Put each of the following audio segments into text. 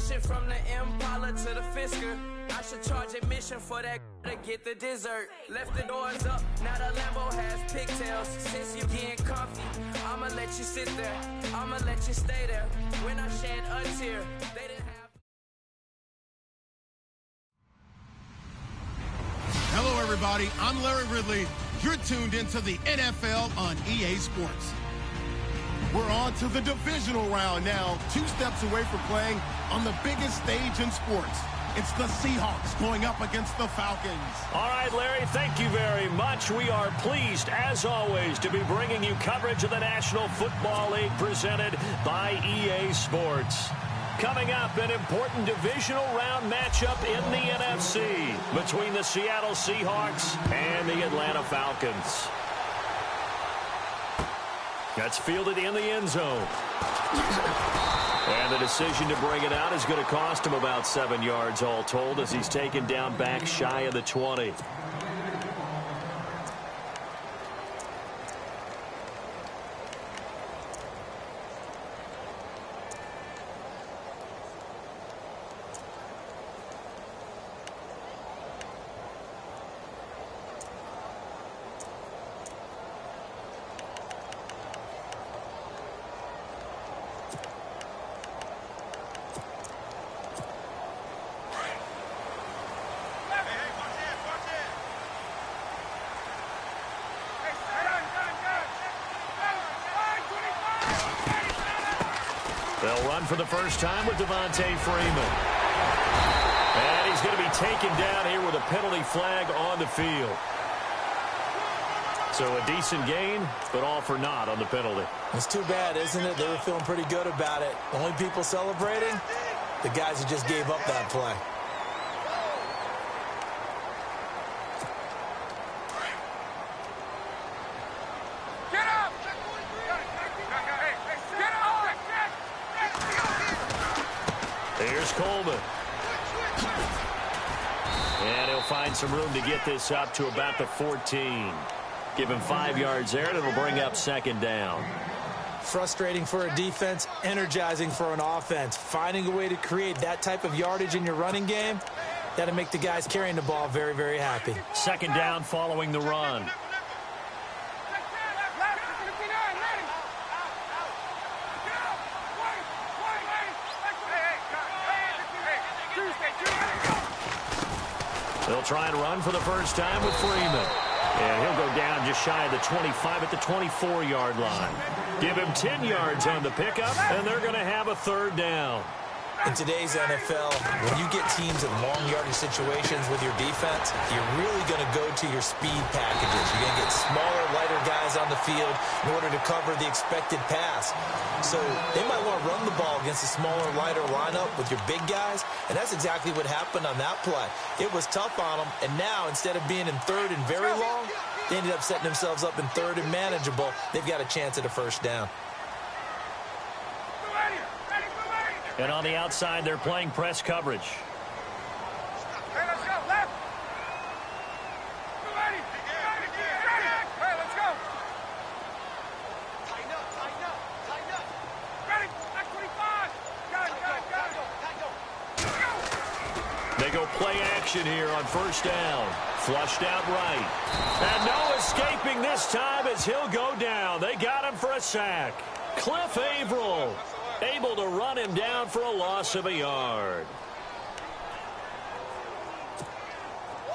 Mission from the Impala to the Fisker. I should charge admission for that to get the dessert. Left the doors up, now the Lambo has pigtails. Since you getting comfy, I'ma let you sit there. I'ma let you stay there. When I shed a tear, they didn't have. Hello, everybody. I'm Larry Ridley. You're tuned into the NFL on EA Sports. We're on to the divisional round now, 2 steps away from playing on the biggest stage in sports. It's the Seahawks going up against the Falcons. All right, Larry, thank you very much. We are pleased, as always, to be bringing you coverage of the National Football League presented by EA Sports. Coming up, an important divisional round matchup in the NFC between the Seattle Seahawks and the Atlanta Falcons. That's fielded in the end zone. And the decision to bring it out is going to cost him about 7 yards all told as he's taken down back shy of the 20. They'll run for the first time with Devontae Freeman. And he's going to be taken down here with a penalty flag on the field. So a decent gain, but all for naught on the penalty. It's too bad, isn't it? They were feeling pretty good about it. The only people celebrating, the guys who just gave up that play. Here's Coleman. And he'll find some room to get this up to about the 14. Give him 5 yards there, and it'll bring up second down. Frustrating for a defense, energizing for an offense. Finding a way to create that type of yardage in your running game, that'll make the guys carrying the ball very, very happy. Second down following the run. They'll try and run for the first time with Freeman. And he'll go down just shy of the 25 at the 24-yard line. Give him 10 yards on the pickup, and they're going to have a third down. In today's NFL, when you get teams in long yardage situations with your defense, you're really going to go to your speed packages. You're going to get smaller, lighter guys on the field in order to cover the expected pass. So they might want to run the ball against a smaller, lighter lineup with your big guys, and that's exactly what happened on that play. It was tough on them, and now instead of being in third and very long, they ended up setting themselves up in third and manageable. They've got a chance at a first down. And on the outside, they're playing press coverage. Hey, let's go, left. Ready. Hey, let's go. Tighten up. Ready, back 25. Got it. They go play action here on first down. Flushed out right. And no escaping this time as he'll go down. They got him for a sack. Cliff Averill able to run him down for a loss of a yard.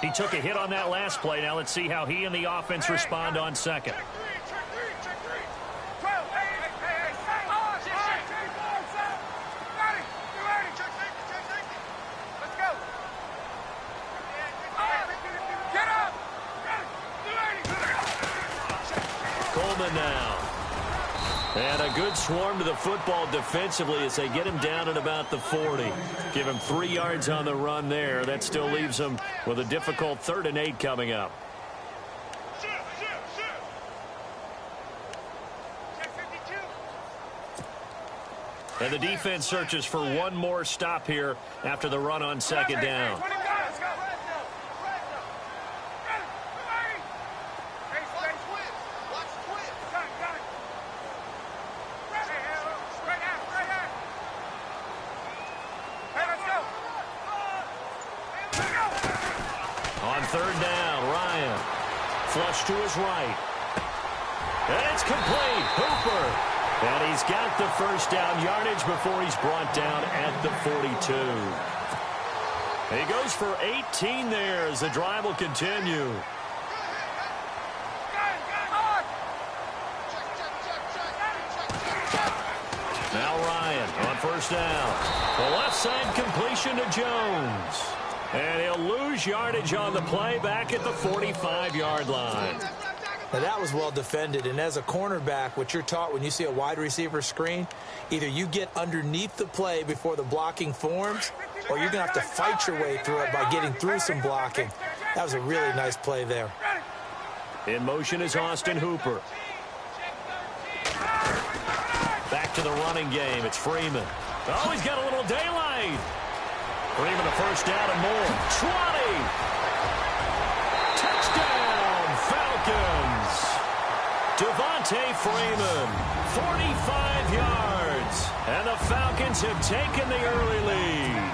He took a hit on that last play. Now let's see how he and the offense respond on second. Coleman now. And a good swarm to the football defensively as they get him down at about the 40. Give him 3 yards on the run there. That still leaves him with a difficult 3rd and 8 coming up. And the defense searches for one more stop here after the run on second down. third down. Ryan. Flush to his right. And it's complete. Hooper. And he's got the first down yardage before he's brought down at the 42. He goes for 18 there as the drive will continue. Now Ryan on first down. The left side completion to Jones. And he'll lose yardage on the play back at the 45-yard line. Now that was well defended, and as a cornerback, what you're taught when you see a wide receiver screen, either you get underneath the play before the blocking forms, or you're going to have to fight your way through it by getting through some blocking. That was a really nice play there. In motion is Austin Hooper. Back to the running game. It's Freeman. Oh, he's got a little daylight. Freeman a first down and more. 20. Touchdown, Falcons. Devontae Freeman, 45 yards. And the Falcons have taken the early lead.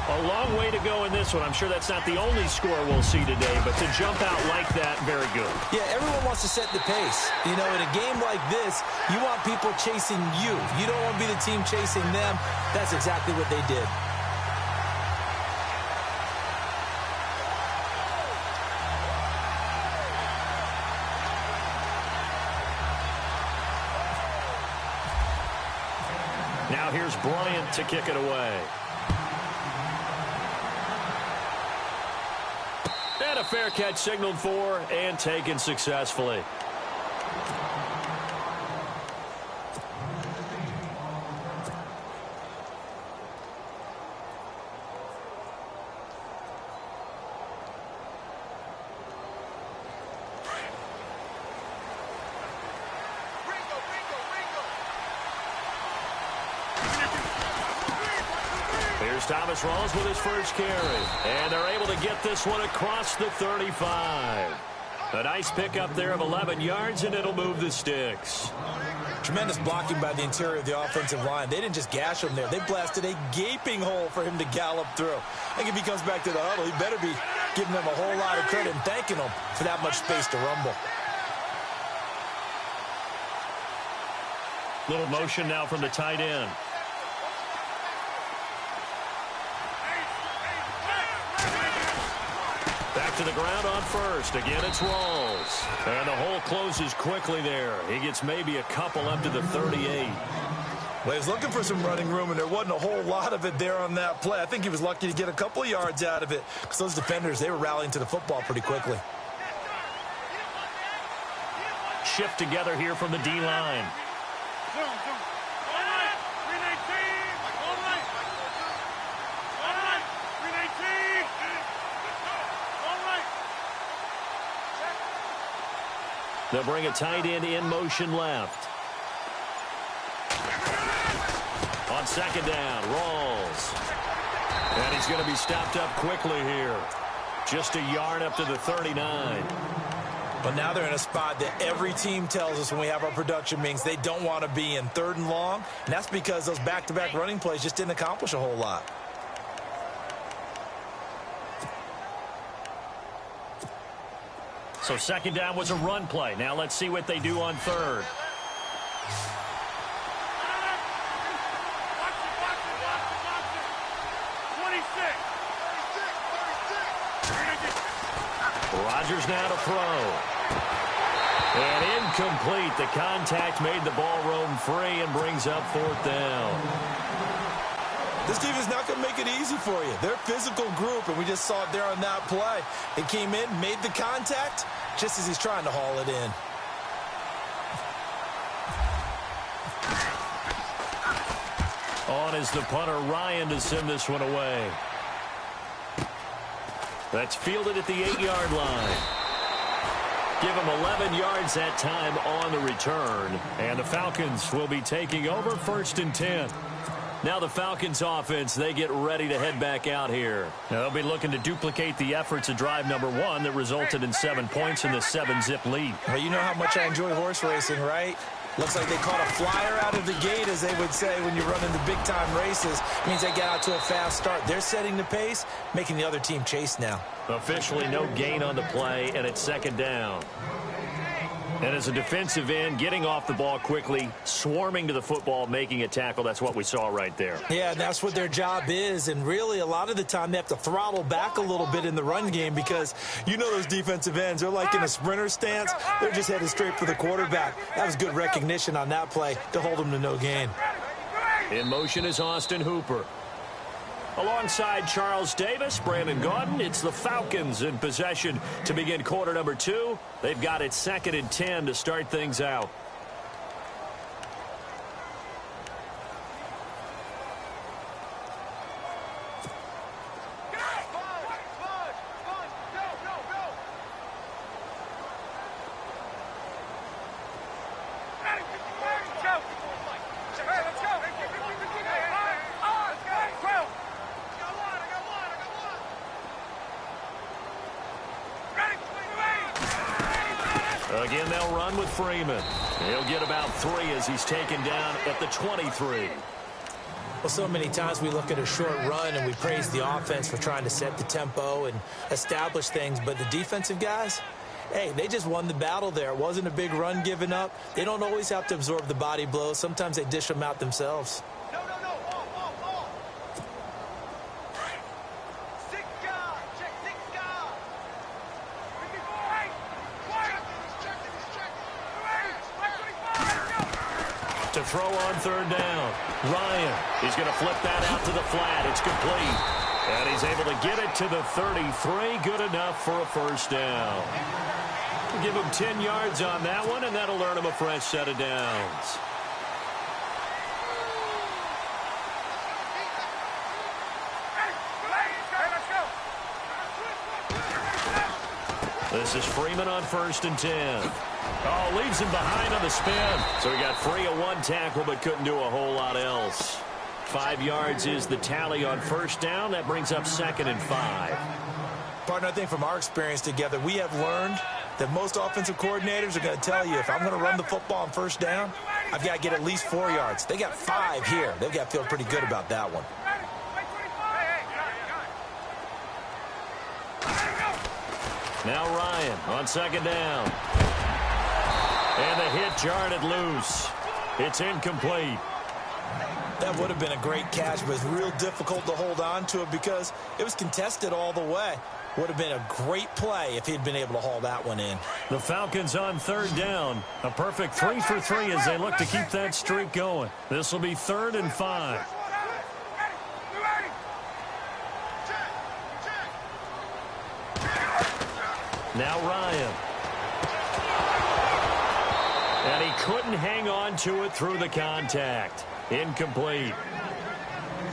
A long way to go in this one. I'm sure that's not the only score we'll see today, but to jump out like that, very good. Yeah, everyone wants to set the pace. You know, in a game like this, you want people chasing you. You don't want to be the team chasing them. That's exactly what they did. Now here's Bryant to kick it away. And a fair catch signaled for and taken successfully. Thomas Rawls with his first carry. And they're able to get this one across the 35. A nice pickup there of 11 yards, and it'll move the sticks. Tremendous blocking by the interior of the offensive line. They didn't just gash him there. They blasted a gaping hole for him to gallop through. I think if he comes back to the huddle, he better be giving them a whole lot of credit and thanking them for that much space to rumble. Little motion now from the tight end. Back to the ground on first. Again, it's Rawls. And the hole closes quickly there. He gets maybe a couple up to the 38. Well, he was looking for some running room, and there wasn't a whole lot of it there on that play. I think he was lucky to get a couple of yards out of it because those defenders, they were rallying to the football pretty quickly. Shift together here from the D-line. They'll bring a tight end in motion left. On second down, Rawls. And he's going to be stopped up quickly here. Just a yard up to the 39. But now they're in a spot that every team tells us when we have our production meetings they don't want to be in, third and long. And that's because those back-to-back running plays just didn't accomplish a whole lot. So second down was a run play. Now let's see what they do on third. Rodgers now to throw. And incomplete. The contact made the ball roam free and brings up fourth down. This team is not going to make it easy for you. They're a physical group, and we just saw it there on that play. It came in, made the contact, just as he's trying to haul it in. On is the punter, Ryan, to send this one away. That's fielded at the 8-yard line. Give him 11 yards that time on the return. And the Falcons will be taking over first and 10. Now the Falcons offense, they get ready to head back out here. Now they'll be looking to duplicate the efforts of drive number 1 that resulted in 7 points in the 7-zip lead. Well, you know how much I enjoy horse racing, right? Looks like they caught a flyer out of the gate, as they would say when you run into big-time races. It means they get out to a fast start. They're setting the pace, making the other team chase now. Officially no gain on the play, and it's second down. And as a defensive end, getting off the ball quickly, swarming to the football, making a tackle, that's what we saw right there. Yeah, and that's what their job is. And really, a lot of the time, they have to throttle back a little bit in the run game because you know those defensive ends, they're like in a sprinter stance. They're just headed straight for the quarterback. That was good recognition on that play to hold them to no gain. In motion is Austin Hooper. Alongside Charles Davis, Brandon Gaudin, it's the Falcons in possession to begin quarter number 2. They've got it 2nd and 10 to start things out. Again, they'll run with Freeman. He'll get about 3 as he's taken down at the 23. Well, so many times we look at a short run and we praise the offense for trying to set the tempo and establish things, but the defensive guys, hey, they just won the battle there. It wasn't a big run given up. They don't always have to absorb the body blows. Sometimes they dish them out themselves. To throw on third down. Ryan, he's going to flip that out to the flat. It's complete. And he's able to get it to the 33. Good enough for a first down. Give him 10 yards on that one, and that'll earn him a fresh set of downs. This is Freeman on 1st and 10. Oh, leaves him behind on the spin. So he got free of one tackle but couldn't do a whole lot else. 5 yards is the tally on first down. That brings up 2nd and 5. Partner, I think from our experience together, we have learned that most offensive coordinators are going to tell you, if I'm going to run the football on first down, I've got to get at least 4 yards. They got 5 here. They've got to feel pretty good about that one. Now Ryan on 2nd down. And the hit jarred it loose. It's incomplete. That would have been a great catch, but it's real difficult to hold on to it because it was contested all the way. Would have been a great play if he'd been able to haul that one in. The Falcons on 3rd down. A perfect 3 for 3 as they look to keep that streak going. This will be 3rd and 5. Now Ryan. And he couldn't hang on to it through the contact. Incomplete.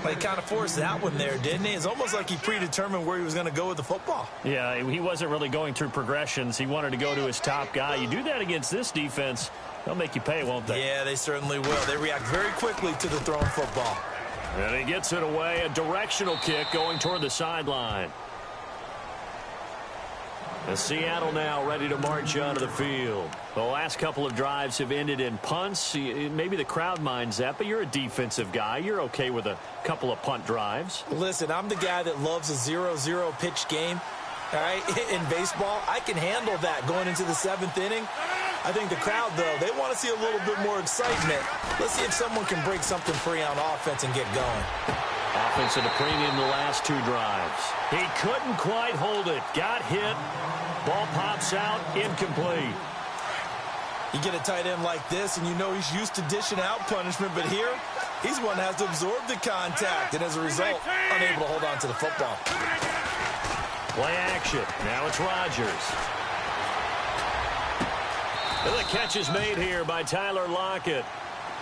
Well, he kind of forced that one there, didn't he? It's almost like he predetermined where he was going to go with the football. Yeah, he wasn't really going through progressions. He wanted to go to his top guy. You do that against this defense, they'll make you pay, won't they? Yeah, they certainly will. They react very quickly to the thrown football. And he gets it away. A directional kick going toward the sideline. And Seattle now ready to march onto the field. The last couple of drives have ended in punts. Maybe the crowd minds that, but you're a defensive guy. You're okay with a couple of punt drives. Listen, I'm the guy that loves a 0-0 pitch game. All right, in baseball, I can handle that going into the 7th inning. I think the crowd, though, they want to see a little bit more excitement. Let's see if someone can break something free on offense and get going. Offense at a premium the last 2 drives. He couldn't quite hold it. Got hit. Ball pops out. Incomplete. You get a tight end like this, and you know he's used to dishing out punishment, but here, he's one that has to absorb the contact, and as a result, unable to hold on to the football. Play action. Now it's Rodgers. And the catch is made here by Tyler Lockett.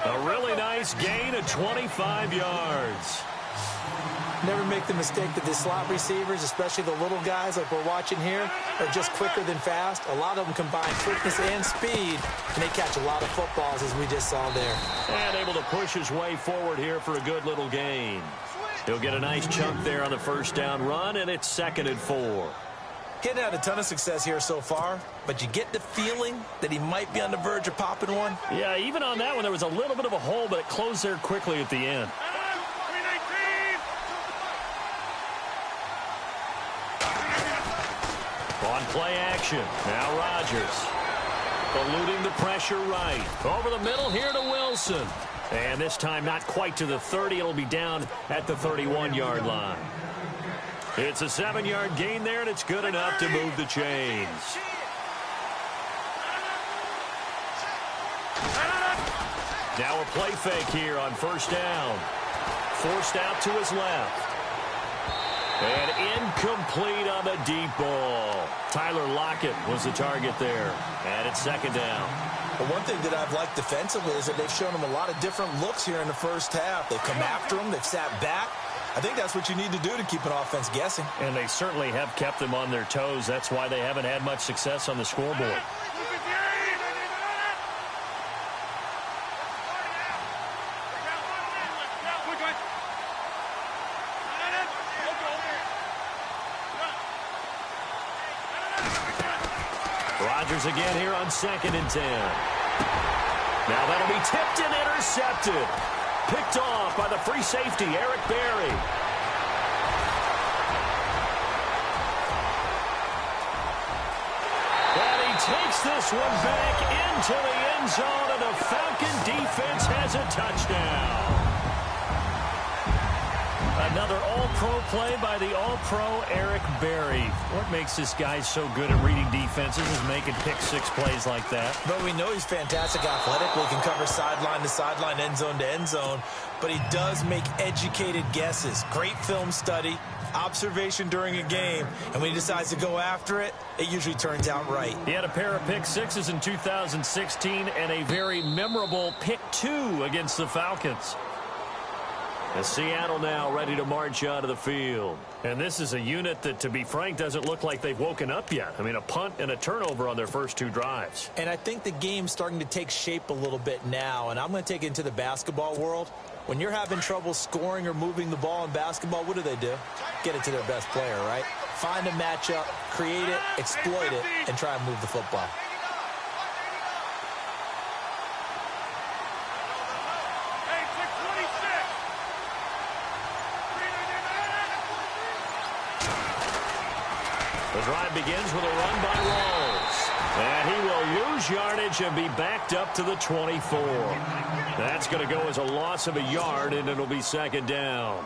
A really nice gain of 25 yards. Never make the mistake that the slot receivers, especially the little guys like we're watching here, are just quicker than fast. A lot of them combine quickness and speed, and they catch a lot of footballs, as we just saw there. And able to push his way forward here for a good little gain. He'll get a nice chunk there on the first down run, and it's 2nd and 4. He hasn't had a ton of success here so far, but you get the feeling that he might be on the verge of popping one. Yeah, even on that one, there was a little bit of a hole, but it closed there quickly at the end. On play action, now Rodgers. Eluding the pressure right. Over the middle here to Wilson. And this time not quite to the 30. It'll be down at the 31-yard line. It's a 7-yard gain there, and it's good enough to move the chains. Now a play fake here on first down. Forced out to his left. And incomplete on the deep ball. Tyler Lockett was the target there. And it's second down. Well, one thing that I've liked defensively is that they've shown him a lot of different looks here in the first half. They've come after him. They've sat back. I think that's what you need to do to keep an offense guessing. And they certainly have kept them on their toes. That's why they haven't had much success on the scoreboard. Rodgers again here on 2nd and 10. Now that'll be tipped and intercepted. Picked off by the free safety, Eric Berry. And he takes this one back into the end zone, and the Falcon defense has a touchdown. Another all-pro play by the all-pro Eric Berry. What makes this guy so good at reading defenses is making pick-six plays like that. But we know he's fantastic athletically. He can cover sideline to sideline, end zone to end zone. But he does make educated guesses. Great film study, observation during a game. And when he decides to go after it, it usually turns out right. He had a pair of pick-sixes in 2016 and a very memorable pick-two against the Falcons. As Seattle now ready to march out of the field. And this is a unit that, to be frank, doesn't look like they've woken up yet. I mean, a punt and a turnover on their first two drives. And I think the game's starting to take shape a little bit now. And I'm going to take it into the basketball world. When you're having trouble scoring or moving the ball in basketball, what do? Get it to their best player, right? Find a matchup, create it, exploit it, and try and move the football. The drive begins with a run by Rawls. And he will lose yardage and be backed up to the 24. That's going to go as a loss of a yard, and it'll be second down.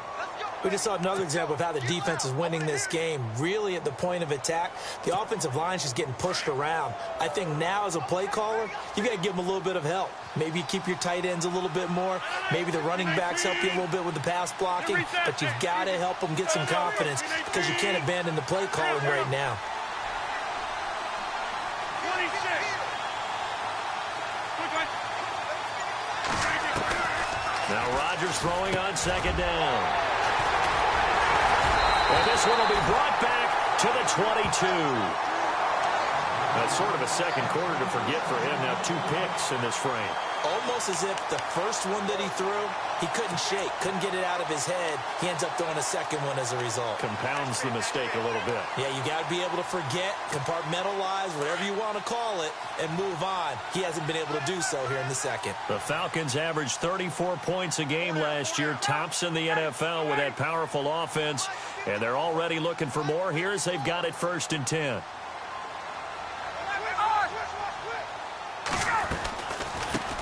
We just saw another example of how the defense is winning this game. Really at the point of attack, the offensive line is just getting pushed around. I think now as a play caller, you got to give them a little bit of help. Maybe keep your tight ends a little bit more. Maybe the running backs help you a little bit with the pass blocking. But you've got to help them get some confidence because you can't abandon the play calling right now. Now Rodgers throwing on second down. And this one will be brought back to the 22. That's sort of a second quarter to forget for him. Now 2 picks in this frame. Almost as if the first one that he threw, he couldn't shake, couldn't get it out of his head. He ends up throwing a second one as a result. Compounds the mistake a little bit. Yeah, you got to be able to forget, compartmentalize, whatever you want to call it, and move on. He hasn't been able to do so here in the second. The Falcons averaged 34 points a game last year, tops in the NFL with that powerful offense, and they're already looking for more. Here's they've got it 1st and 10.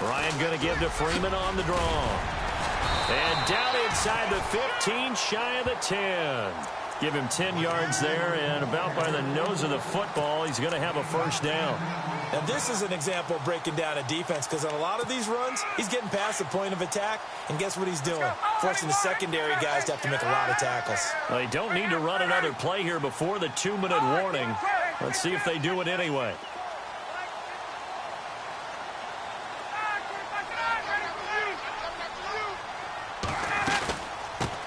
Ryan going to give to Freeman on the draw. And down inside the 15, shy of the 10. Give him 10 yards there, and about by the nose of the football, he's going to have a first down. And this is an example of breaking down a defense, because on a lot of these runs, he's getting past the point of attack, and guess what he's doing? Forcing the secondary guys to have to make a lot of tackles. They don't need to run another play here before the 2-minute warning. Let's see if they do it anyway.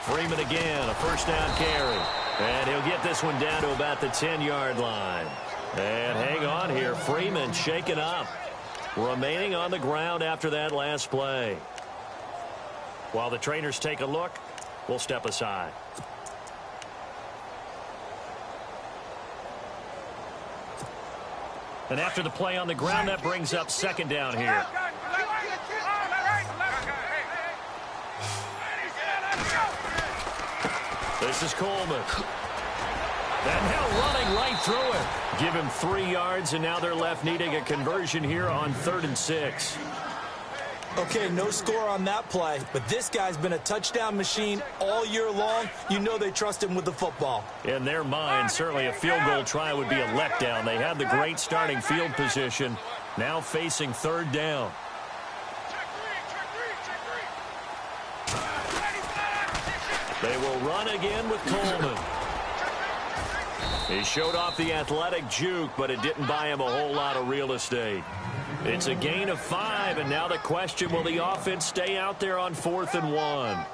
Freeman again, a first down carry. And he'll get this one down to about the 10-yard line. And hang on here, Freeman shaken up. Remaining on the ground after that last play. While the trainers take a look, we'll step aside. And after the play on the ground, that brings up second down here. This is Coleman. And now running right through it. Give him 3 yards, and now they're left needing a conversion here on 3rd and 6. Okay, no score on that play, but this guy's been a touchdown machine all year long. You know they trust him with the football. In their mind, certainly a field goal try would be a letdown. They had the great starting field position, now facing 3rd down. They will run again with Coleman. He showed off the athletic juke, but it didn't buy him a whole lot of real estate. It's a gain of 5, and now the question, will the offense stay out there on 4th and 1?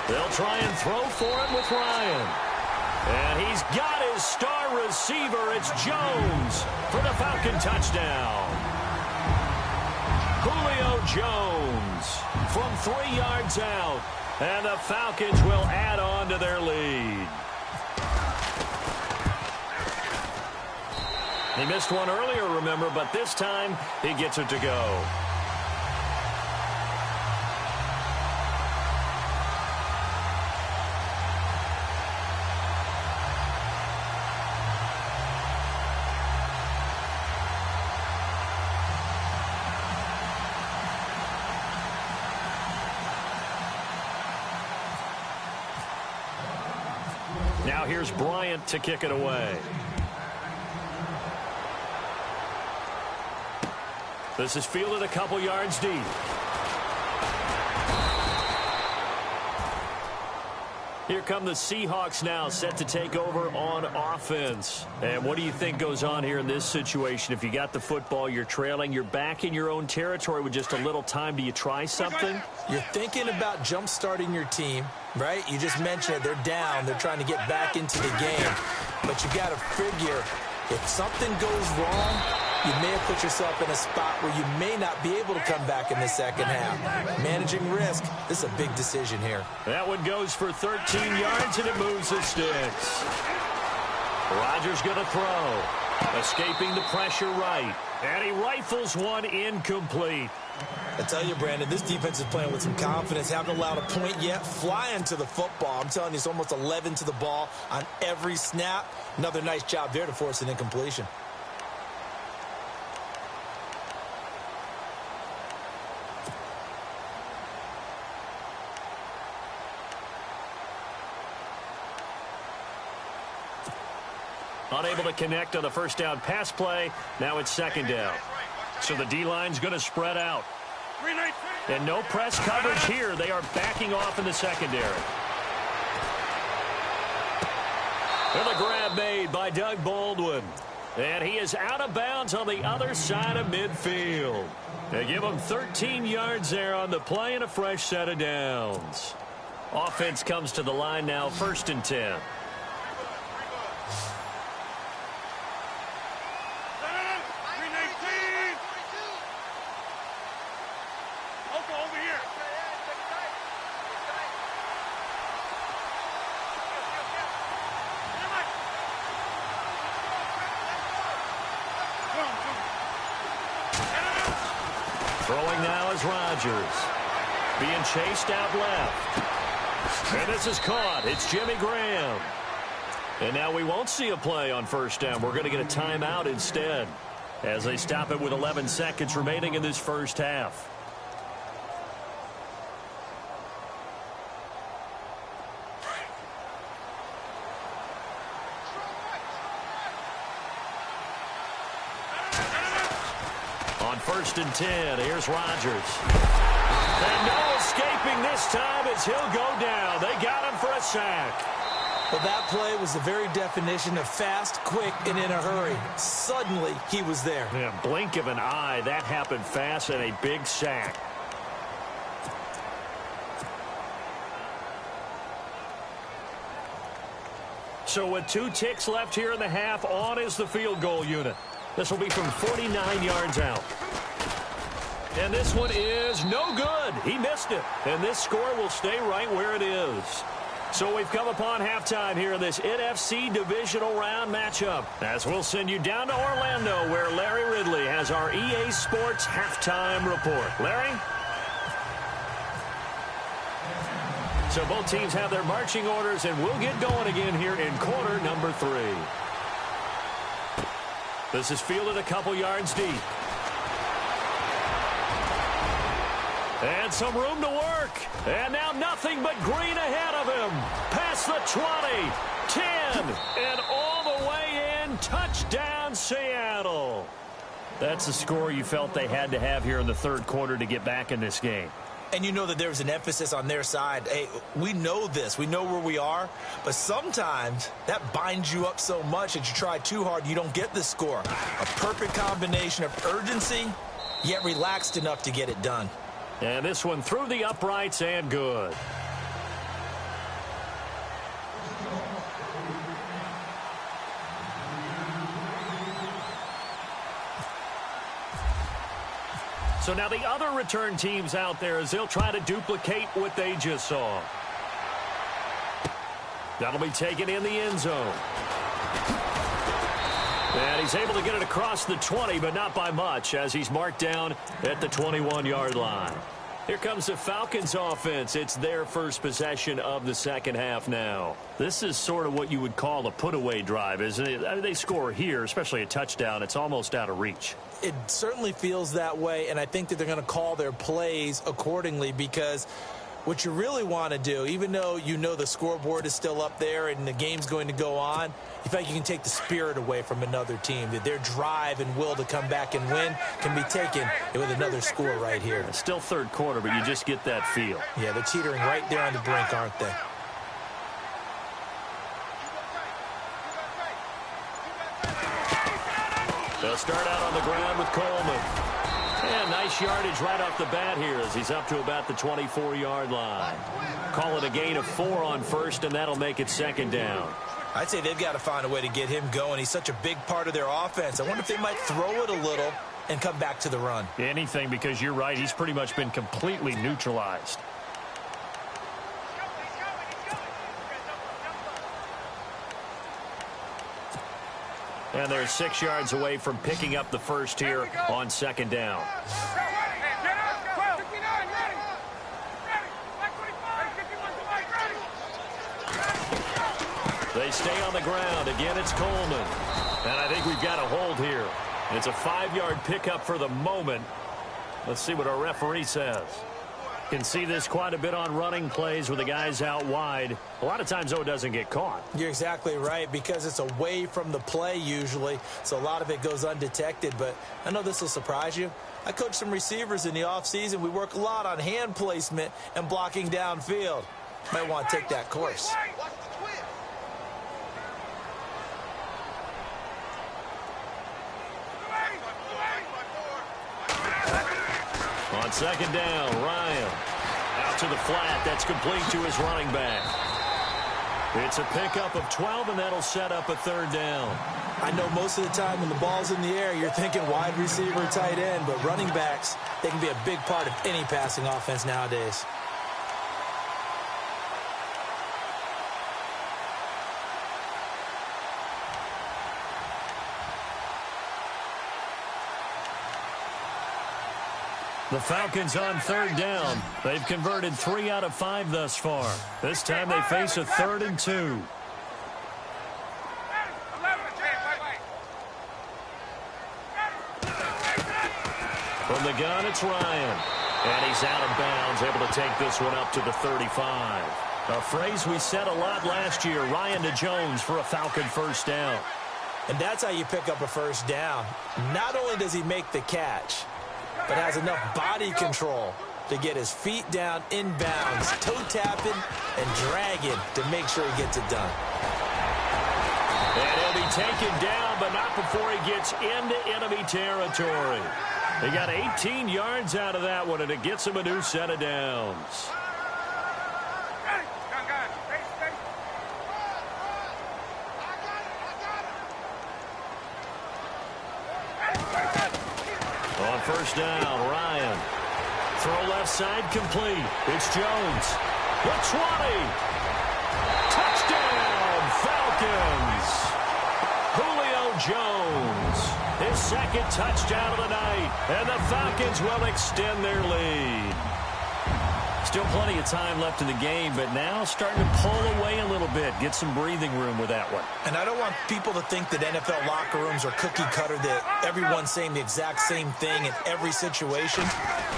They'll try and throw for it with Ryan. And he's got his star receiver. It's Jones for the Falcon touchdown. Julio Jones from 3 yards out. And the Falcons will add on to their lead. He missed one earlier, remember, but this time he gets it to go. Now here's Bryant to kick it away. This is fielded a couple yards deep. Here come the Seahawks now, set to take over on offense. And what do you think goes on here in this situation? If you got the football, you're trailing, you're back in your own territory with just a little time. Do you try something? You're thinking about jump-starting your team, right? You just mentioned it. They're down. They're trying to get back into the game. But you got to figure, if something goes wrong, you may have put yourself in a spot where you may not be able to come back in the second half. Managing risk, this is a big decision here. That one goes for 13 yards, and it moves the sticks. Rodgers going to throw. Escaping the pressure right. And he rifles one incomplete. I tell you, Brandon, this defense is playing with some confidence. Haven't allowed a point yet. Flying to the football. I'm telling you, it's almost 11 to the ball on every snap. Another nice job there to force an incompletion. Unable to connect on the first down pass play. Now it's second down. So the D-line's going to spread out. And no press coverage here. They are backing off in the secondary. And the grab made by Doug Baldwin. And he is out of bounds on the other side of midfield. They give him 13 yards there on the play and a fresh set of downs. Offense comes to the line now, 1st and 10. Throwing now is Rodgers. Being chased out left. And this is caught. It's Jimmy Graham. And now we won't see a play on first down. We're going to get a timeout instead as they stop it with 11 seconds remaining in this first half. On 1st and 10, here's Rodgers. And no escaping this time as he'll go down. They got him for a sack. Well, that play was the very definition of fast, quick, and in a hurry. Suddenly, he was there. Yeah, blink of an eye. That happened fast and a big sack. So with 2 ticks left here in the half, on is the field goal unit. This will be from 49 yards out. And this one is no good. He missed it. And this score will stay right where it is. So we've come upon halftime here in this NFC divisional round matchup, as we'll send you down to Orlando, where Larry Ridley has our EA Sports halftime report. Larry? So both teams have their marching orders, and we'll get going again here in quarter number 3. This is fielded a couple yards deep. And some room to work. And now nothing but green ahead of him. Past the 20, 10, and all the way in. Touchdown, Seattle. That's the score you felt they had to have here in the third quarter to get back in this game. And you know that there's an emphasis on their side. Hey, we know this. We know where we are. But sometimes that binds you up so much that you try too hard, you don't get the score. A perfect combination of urgency, yet relaxed enough to get it done. And this one through the uprights and good. So now the other return teams out there as they'll try to duplicate what they just saw. That'll be taken in the end zone. And he's able to get it across the 20, but not by much, as he's marked down at the 21-yard line. Here comes the Falcons offense. It's their first possession of the second half now. This is sort of what you would call a put-away drive, isn't it? I mean, they score here, especially a touchdown. It's almost out of reach. It certainly feels that way, and I think that they're going to call their plays accordingly, because what you really want to do, even though you know the scoreboard is still up there and the game's going to go on, you feel like you can take the spirit away from another team, that their drive and will to come back and win can be taken with another score right here. It's still third quarter, but you just get that feel. Yeah, they're teetering right there on the brink, aren't they? They'll start out on the ground with Coleman. And nice yardage right off the bat here as he's up to about the 24-yard line. Call it a gain of 4 on first, and that'll make it second down. I'd say they've got to find a way to get him going. He's such a big part of their offense. I wonder if they might throw it a little and come back to the run. Anything, because you're right. He's pretty much been completely neutralized. And they're 6 yards away from picking up the first here on second down. They stay on the ground. Again, it's Coleman. And I think we've got a hold here. It's a 5-yard pickup for the moment. Let's see what our referee says. Can see this quite a bit on running plays with the guys out wide. A lot of times, though, it doesn't get caught. You're exactly right, because it's away from the play usually, so a lot of it goes undetected. But I know this will surprise you. I coach some receivers in the offseason. We work a lot on hand placement and blocking downfield. Might want to take that course. On second down, Ryan out to the flat. That's complete to his running back. It's a pickup of 12, and that'll set up a third down. I know most of the time when the ball's in the air, you're thinking wide receiver, tight end, but running backs, they can be a big part of any passing offense nowadays. The Falcons on third down. They've converted 3 out of 5 thus far. This time they face a 3rd and 2. From the gun, it's Ryan. And he's out of bounds, able to take this one up to the 35. A phrase we said a lot last year, Ryan to Jones for a Falcon first down. And that's how you pick up a first down. Not only does he make the catch, but has enough body control to get his feet down inbounds, toe tapping and dragging to make sure he gets it done. And he'll be taken down, but not before he gets into enemy territory. He got 18 yards out of that one, and it gets him a new set of downs. On first down, Ryan. Throw left side complete. It's Jones. The 20. Touchdown, Falcons. Julio Jones. His second touchdown of the night. And the Falcons will extend their lead. Still plenty of time left in the game, but now starting to pull away a little bit. Get some breathing room with that one. And I don't want people to think that NFL locker rooms are cookie cutter, that everyone's saying the exact same thing in every situation.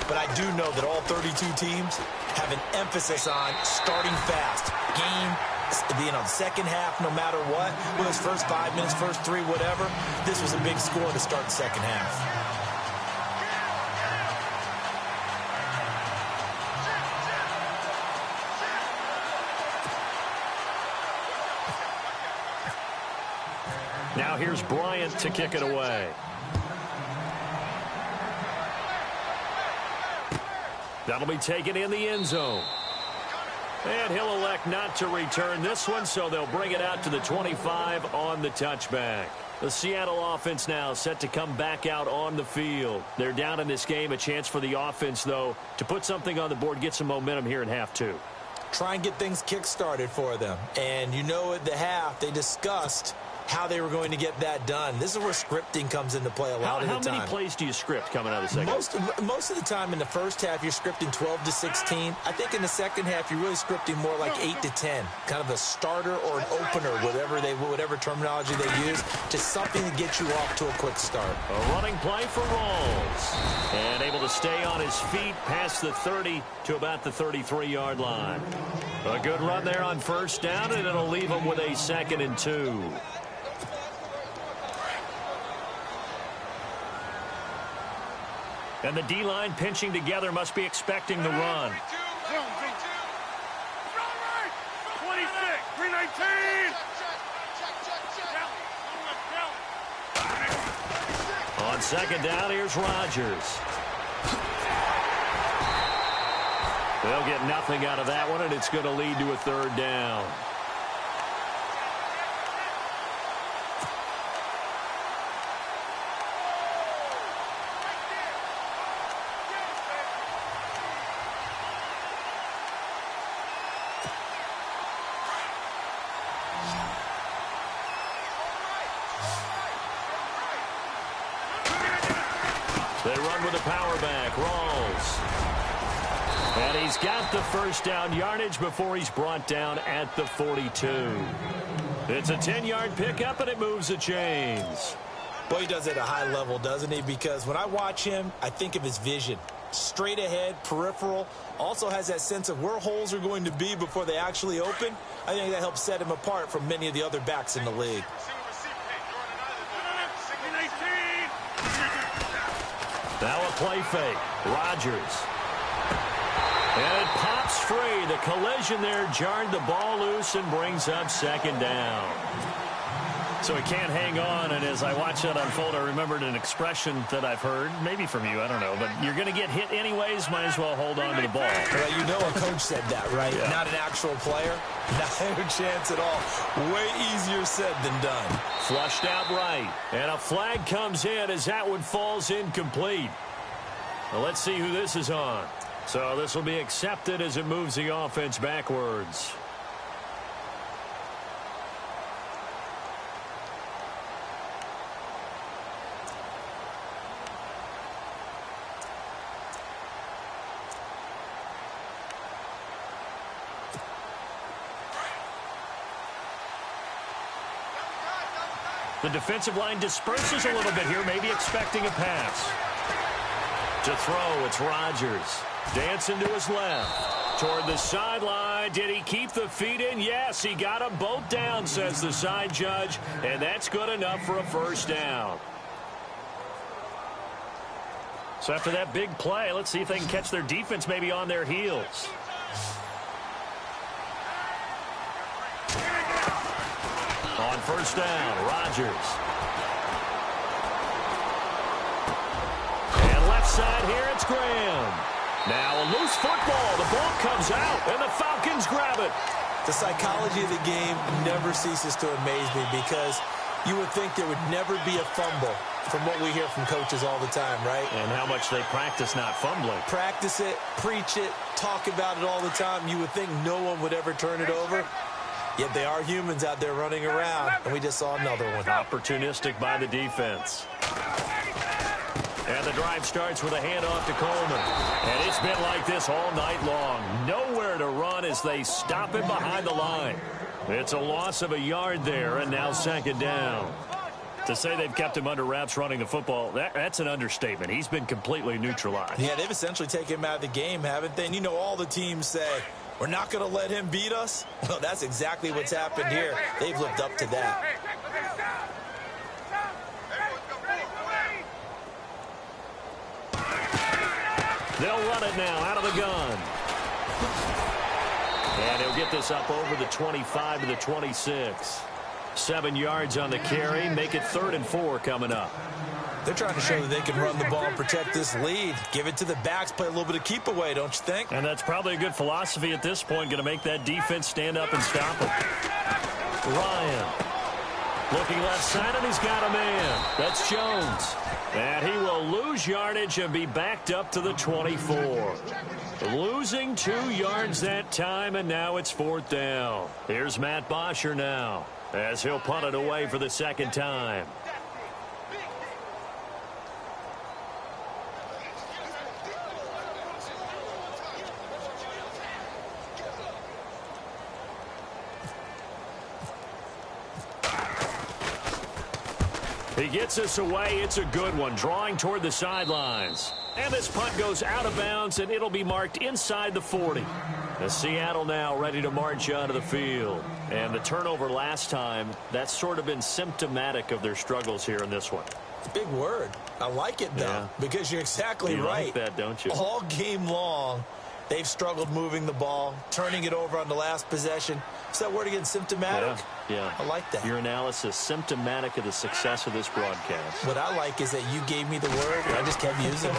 But I do know that all 32 teams have an emphasis on starting fast. Second half, no matter what, whether it's first 5 minutes, first 3, whatever. This was a big score to start the second half. Now here's Bryant to kick it away. That'll be taken in the end zone. And he'll elect not to return this one, so they'll bring it out to the 25 on the touchback. The Seattle offense now set to come back out on the field. They're down in this game. A chance for the offense, though, to put something on the board, get some momentum here in half two. Try and get things kick-started for them. And you know at the half, they discussed how they were going to get that done. This is where scripting comes into play a lot of the time. How many plays do you script coming out of the second? Most of the time in the first half, you're scripting 12 to 16. I think in the second half, you're really scripting more like 8 to 10. Kind of a starter or an opener, whatever terminology they use, just something to get you off to a quick start. A running play for Rawls. And able to stay on his feet past the 30 to about the 33-yard line. A good run there on first down, and it'll leave him with a 2nd and 2. And the D-line pinching together, must be expecting the run. 26, 319. On second down, here's Rodgers. They'll get nothing out of that one, and it's going to lead to a 3rd down. They run with a power back, Rawls. And he's got the first down yardage before he's brought down at the 42. It's a 10-yard pickup, and it moves the chains. Boy, he does it at a high level, doesn't he? Because when I watch him, I think of his vision. Straight ahead, peripheral. Also has that sense of where holes are going to be before they actually open. I think that helps set him apart from many of the other backs in the league. Now a play fake. Rodgers. And it pops free. The collision there jarred the ball loose and brings up 2nd down. So he can't hang on, and as I watch that unfold, I remembered an expression that I've heard, maybe from you, I don't know, but you're going to get hit anyways, might as well hold on to the ball. Well, you know a coach said that, right? Yeah. Not an actual player. Not a chance at all. Way easier said than done. Flushed out right, and a flag comes in as that one falls incomplete. Well, let's see who this is on. So this will be accepted as it moves the offense backwards. The defensive line disperses a little bit here, maybe expecting a pass. To throw, it's Rodgers. Dancing to his left. Toward the sideline. Did he keep the feet in? Yes, he got them both down, says the side judge. And that's good enough for a 1st down. So after that big play, let's see if they can catch their defense maybe on their heels. On first down, Rodgers. And left side here, it's Graham. Now a loose football. The ball comes out, and the Falcons grab it. The psychology of the game never ceases to amaze me because you would think there would never be a fumble from what we hear from coaches all the time, right? And how much they practice not fumbling. Practice it, preach it, talk about it all the time. You would think no one would ever turn it over. Yet they are humans out there running around, and we just saw another one. Opportunistic by the defense. And the drive starts with a handoff to Coleman. And it's been like this all night long. Nowhere to run as they stop him behind the line. It's a loss of a yard there, and now second down. To say they've kept him under wraps running the football, that's an understatement. He's been completely neutralized. Yeah, they've essentially taken him out of the game, haven't they? And you know all the teams say, we're not going to let him beat us. Well, that's exactly what's happened here. They've lived up to that. They'll run it now out of the gun. And he'll get this up over the 25 to the 26. 7 yards on the carry. Make it 3rd and 4 coming up. They're trying to show that they can run the ball and protect this lead. Give it to the backs, play a little bit of keep away, don't you think? And that's probably a good philosophy at this point. Going to make that defense stand up and stop him. Ryan. Looking left side, and he's got a man. That's Jones. And he will lose yardage and be backed up to the 24. Losing 2 yards that time, and now it's 4th down. Here's Matt Bosher now as he'll punt it away for the second time. He gets us away. It's a good one, drawing toward the sidelines. And this punt goes out of bounds, and it'll be marked inside the 40. The Seattle now ready to march onto the field. And the turnover last time, that's sort of been symptomatic of their struggles here in this one. Big word. I like it, though, because you're exactly right. You like that, don't you? All game long, they've struggled moving the ball, turning it over on the last possession. Is that word again, symptomatic? Yeah. I like that. Your analysis, symptomatic of the success of this broadcast. What I like is that you gave me the word, and I just kept using it.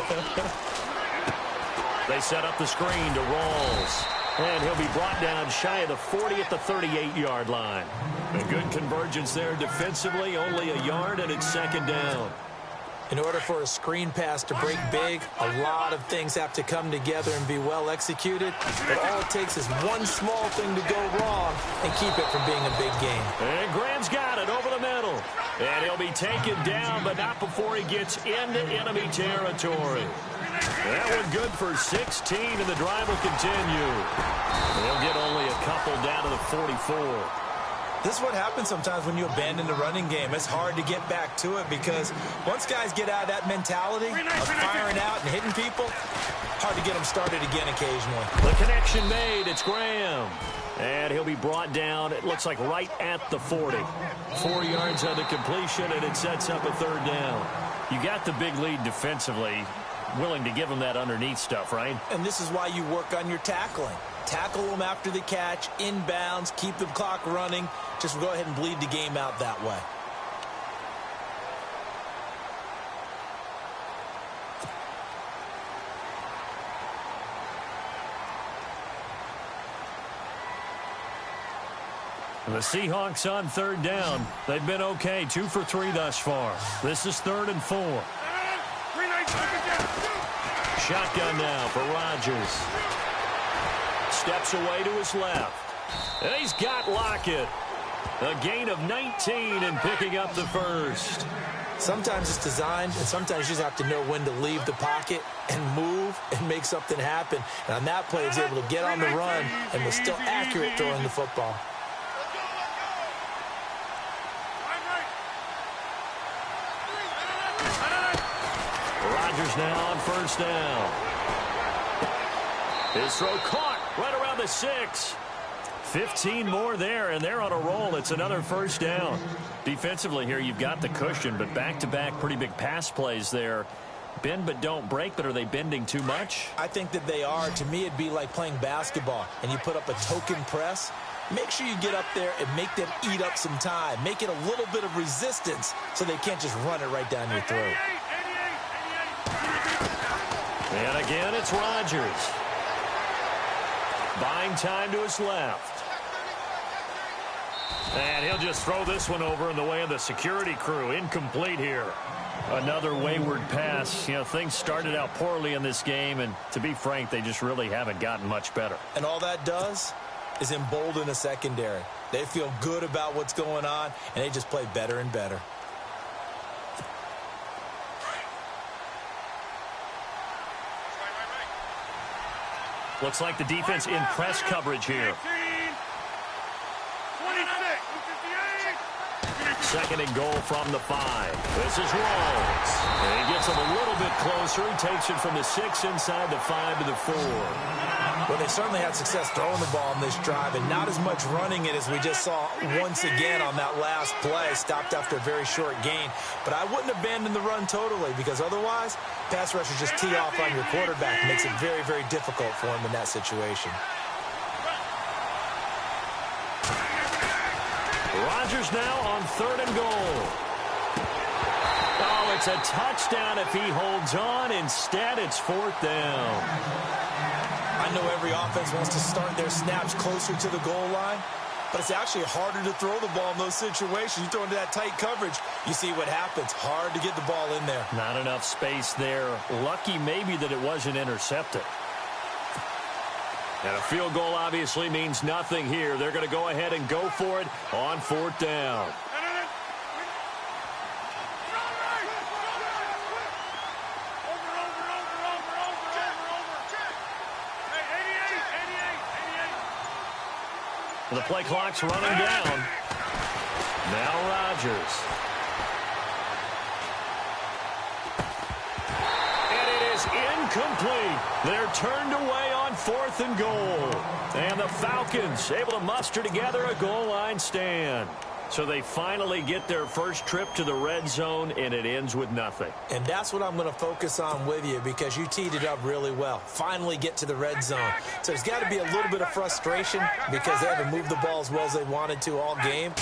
They set up the screen to Rawls. And he'll be brought down shy of the 40 at the 38-yard line. A good convergence there defensively, only a yard, and it's second down. In order for a screen pass to break big, a lot of things have to come together and be well executed. But all it takes is one small thing to go wrong and keep it from being a big game. And Graham's got it over the middle. And he'll be taken down, but not before he gets into enemy territory. That one good for 16, and the drive will continue. They'll get only a couple down to the 44. This is what happens sometimes when you abandon the running game. It's hard to get back to it because once guys get out of that mentality of firing out and hitting people, hard to get them started again occasionally. The connection made. It's Graham. And he'll be brought down, it looks like right at the 40. 4 yards on the completion, and it sets up a third down. You got the big lead defensively, willing to give them that underneath stuff, right? And this is why you work on your tackling. Tackle them after the catch, inbounds, keep the clock running. Just go ahead and bleed the game out that way. The Seahawks on third down. They've been okay, 2 for 3 thus far. This is 3rd and 4. Shotgun now for Rodgers. Steps away to his left. And he's got Lockett. A gain of 19 and picking up the first. Sometimes it's designed, and sometimes you just have to know when to leave the pocket and move and make something happen. And on that play, he was able to get on the run and was still accurate throwing the football. Rodgers now on first down. His throw caught right around the 6. 15 more there, and they're on a roll. It's another first down. Defensively here, you've got the cushion, but back-to-back pretty big pass plays there. Bend but don't break, but are they bending too much? I think that they are. To me, it'd be like playing basketball, and you put up a token press. Make sure you get up there and make them eat up some time. Make it a little bit of resistance so they can't just run it right down your throat. And again, it's Rodgers. Buying time to his left. And he'll just throw this one over in the way of the security crew. Incomplete here. Another wayward pass. You know, things started out poorly in this game, and to be frank, they just really haven't gotten much better. And all that does is embolden a secondary. They feel good about what's going on, and they just play better and better. Looks like the defense in press coverage here. 2nd and goal from the 5. This is Rolls. And he gets him a little bit closer. He takes it from the 6 inside the 5 to the 4. Well, they certainly had success throwing the ball on this drive, and not as much running it as we just saw once again on that last play. Stopped after a very short gain. But I wouldn't abandon the run totally, because otherwise, pass rushers just tee off on your quarterback. It makes it very, very difficult for him in that situation. Rodgers now on 3rd and goal. Oh, it's a touchdown if he holds on. Instead, it's 4th down. I know every offense wants to start their snaps closer to the goal line, but it's actually harder to throw the ball in those situations. You throw into that tight coverage, you see what happens. Hard to get the ball in there. Not enough space there. Lucky maybe that it wasn't intercepted. And a field goal obviously means nothing here. They're going to go ahead and go for it on 4th down. The play clock's running down. Now Rodgers. And it is incomplete. They're turned away on 4th and goal. And the Falcons able to muster together a goal line stand. So they finally get their first trip to the red zone, and it ends with nothing. And that's what I'm going to focus on with you, because you teed it up really well. Finally get to the red zone. So there's got to be a little bit of frustration because they haven't moved the ball as well as they wanted to all game.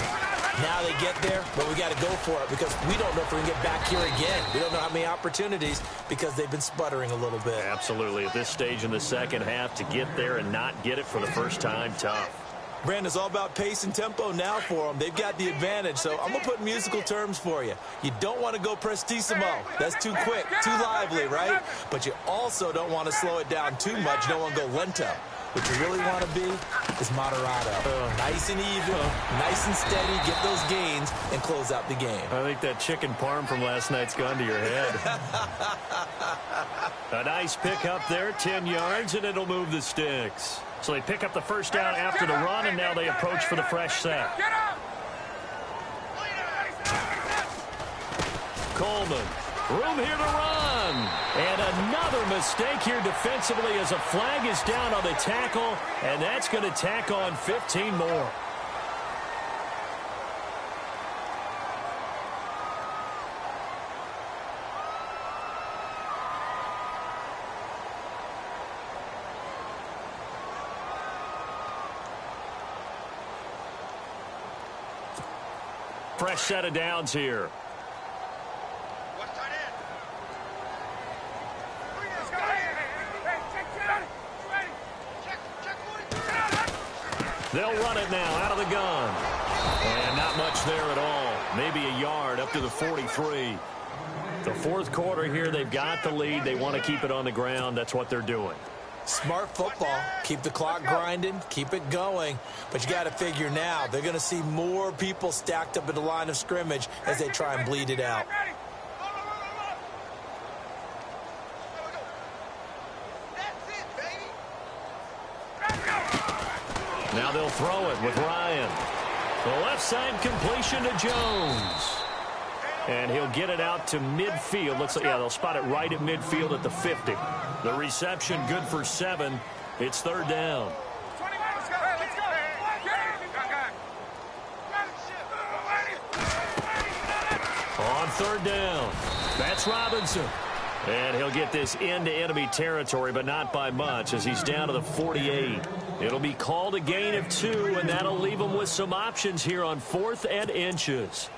Now they get there, but we got to go for it because we don't know if we can get back here again. We don't know how many opportunities because they've been sputtering a little bit. Absolutely. At this stage in the second half, to get there and not get it for the first time, tough. Brandon, it's all about pace and tempo now for them. They've got the advantage, so I'm going to put musical terms for you. You don't want to go prestissimo. That's too quick, too lively, right? But you also don't want to slow it down too much. You don't want to go lento. What you really want to be is moderato. Nice and even, nice and steady, get those gains, and close out the game. I think that chicken parm from last night's gone to your head. A nice pick up there, 10 yards, and it'll move the sticks. So they pick up the first down after the run, and now they approach for the fresh set. Coleman, room here to run. And another mistake here defensively as a flag is down on the tackle, and that's going to tack on 15 more. Fresh set of downs here. They'll run it now out of the gun. And not much there at all. Maybe a yard up to the 43. The fourth quarter here, they've got the lead. They want to keep it on the ground. That's what they're doing. Smart football. Keep the clock grinding. Keep it going. But you got to figure now, they're going to see more people stacked up at the line of scrimmage as they try and bleed it out. Now they'll throw it with Ryan. The left side completion to Jones. And he'll get it out to midfield. Looks like, yeah, they'll spot it right at midfield at the 50. The reception good for 7. It's third down. On third down, that's Robinson. And he'll get this into enemy territory, but not by much, as he's down to the 48. It'll be called a gain of 2, and that'll leave him with some options here on 4th and inches.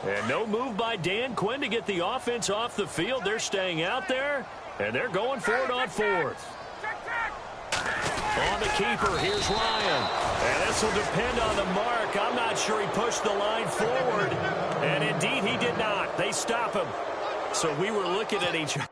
And no move by Dan Quinn to get the offense off the field. They're staying out there, and they're going for it on 4th. On the keeper, here's Ryan. And this will depend on the mark. I'm not sure he pushed the line forward. And indeed, he did not. They stop him. So we were looking at each other.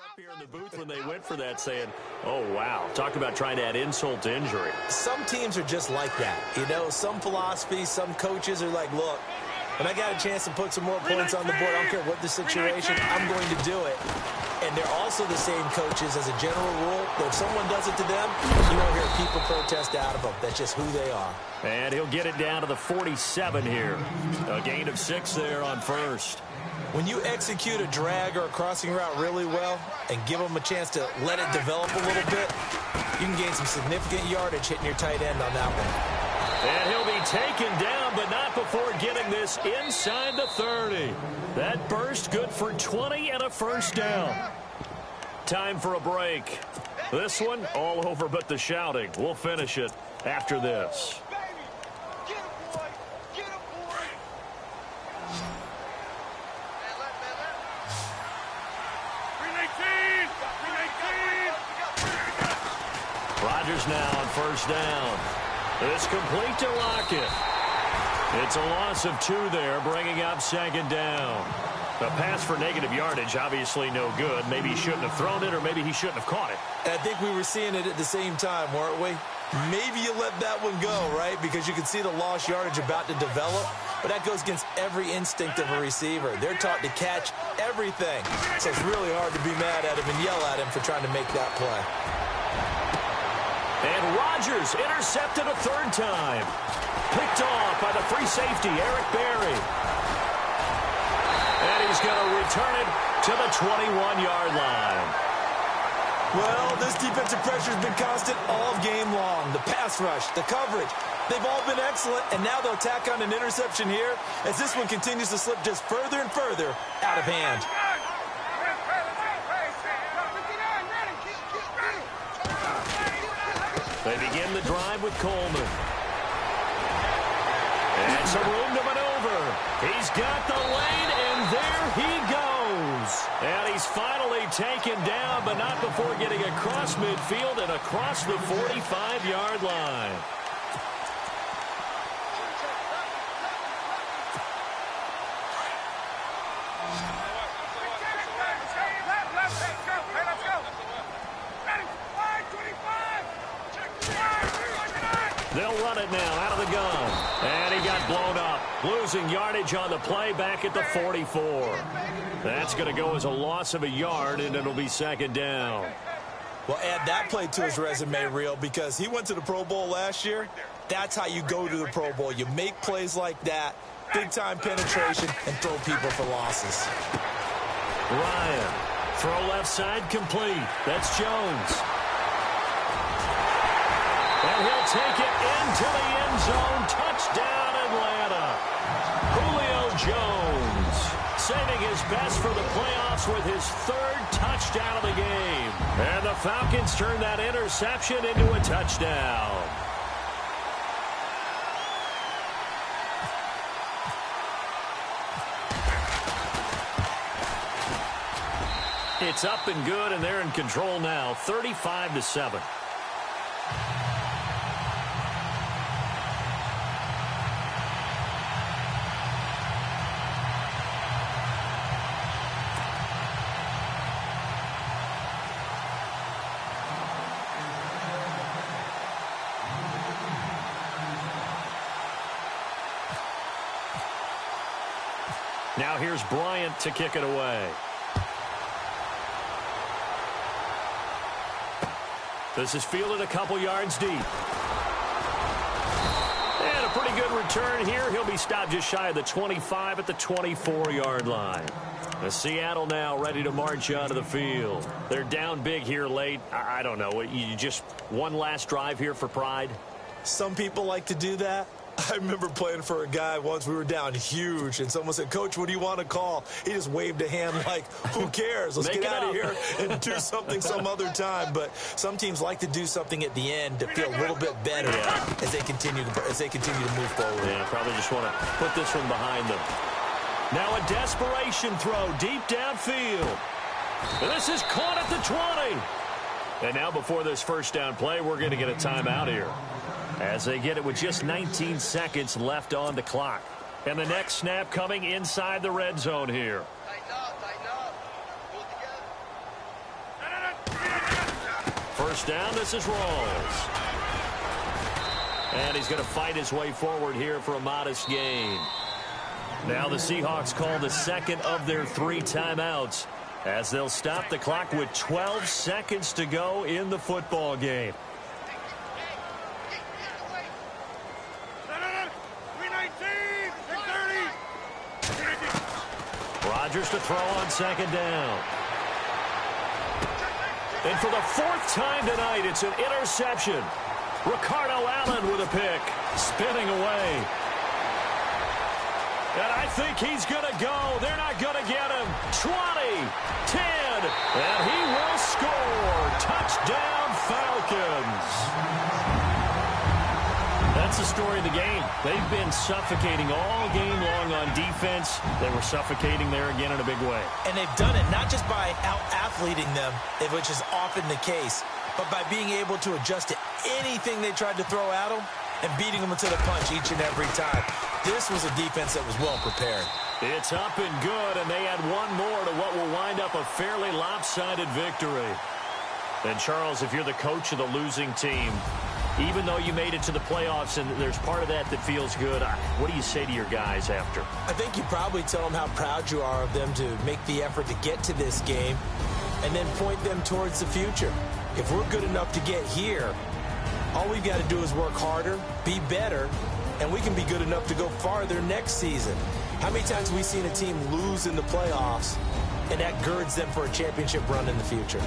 Up here in the booth when they went for that saying, oh, wow. Talk about trying to add insult to injury. Some teams are just like that. You know, some philosophies, some coaches are like, look, when I got a chance to put some more points on the board, I don't care what the situation, I'm going to do it. And they're also the same coaches as a general rule that if someone does it to them, you won't hear people protest out of them. That's just who they are. And he'll get it down to the 47 here. A gain of 6 there on 1st. When you execute a drag or a crossing route really well and give them a chance to let it develop a little bit, you can gain some significant yardage hitting your tight end on that one. And he'll be taken down, but not before getting this inside the 30. That burst good for 20 and a first down. Time for a break. This one all over but the shouting. We'll finish it after this. Rodgers now on first down. It's complete to Lockett. It's a loss of 2 there, bringing up second down. A pass for negative yardage, obviously no good. Maybe he shouldn't have thrown it, or maybe he shouldn't have caught it. I think we were seeing it at the same time, weren't we? Maybe you let that one go, right? Because you can see the lost yardage about to develop. But that goes against every instinct of a receiver. They're taught to catch everything. So it's really hard to be mad at him and yell at him for trying to make that play. And Rodgers intercepted a 3rd time. Picked off by the free safety, Eric Berry. And he's going to return it to the 21-yard line. Well, this defensive pressure has been constant all game long. The pass rush, the coverage, they've all been excellent, and now they'll tack on an interception here as this one continues to slip just further and further out of hand. They begin the drive with Coleman. And some room to maneuver. He's got the lane, and there he goes. And he's finally taken down, but not before getting across midfield and across the 45-yard line. They'll run it now out of the gun. And he got blown up. Losing yardage on the play back at the 44. That's going to go as a loss of a yard, and it'll be second down. Well, add that play to his resume reel because he went to the Pro Bowl last year. That's how you go to the Pro Bowl. You make plays like that, big-time penetration, and throw people for losses. Ryan, throw left side complete. That's Jones. And he'll take it into the end zone. Touchdown, Atlanta. Julio Jones saving his best for the playoffs with his 3rd touchdown of the game. And the Falcons turn that interception into a touchdown. It's up and good, and they're in control now, 35-7. Now here's Bryant to kick it away. This is fielded a couple yards deep. And a pretty good return here. He'll be stopped just shy of the 25 at the 24-yard line. Seattle now ready to march onto the field. They're down big here late. I don't know. You just one last drive here for pride? Some people like to do that. I remember playing for a guy once. We were down huge, and someone said, "Coach, what do you want to call?" He just waved a hand like, who cares? Let's get out of here and do something some other time. But some teams like to do something at the end to feel a little bit better as they continue to move forward. Yeah, probably just want to put this one behind them. Now a desperation throw deep downfield. And this is caught at the 20. And now before this first down play, we're going to get a timeout here, as they get it with just 19 seconds left on the clock. And the next snap coming inside the red zone here. Tighten up. Pull together. First down, this is Rawls. And he's going to fight his way forward here for a modest gain. Now the Seahawks call the second of their 3 timeouts, as they'll stop the clock with 12 seconds to go in the football game. Rodgers to throw on second down. And for the 4th time tonight, it's an interception. Ricardo Allen with a pick, spinning away. And I think he's going to go. They're not going to get him. 20, 10, and he will score. Touchdown, Falcons. That's the story of the game. They've been suffocating all game long on defense. They were suffocating there again in a big way. And they've done it not just by out-athleting them, which is often the case, but by being able to adjust to anything they tried to throw at them and beating them to the punch each and every time. This was a defense that was well prepared. It's up and good, and they add one more to what will wind up a fairly lopsided victory. And, Charles, if you're the coach of the losing team, even though you made it to the playoffs and there's part of that feels good, what do you say to your guys after? I think you probably tell them how proud you are of them to make the effort to get to this game and then point them towards the future. If we're good enough to get here, all we've got to do is work harder, be better, and we can be good enough to go farther next season. How many times have we seen a team lose in the playoffs, and that girds them for a championship run in the future?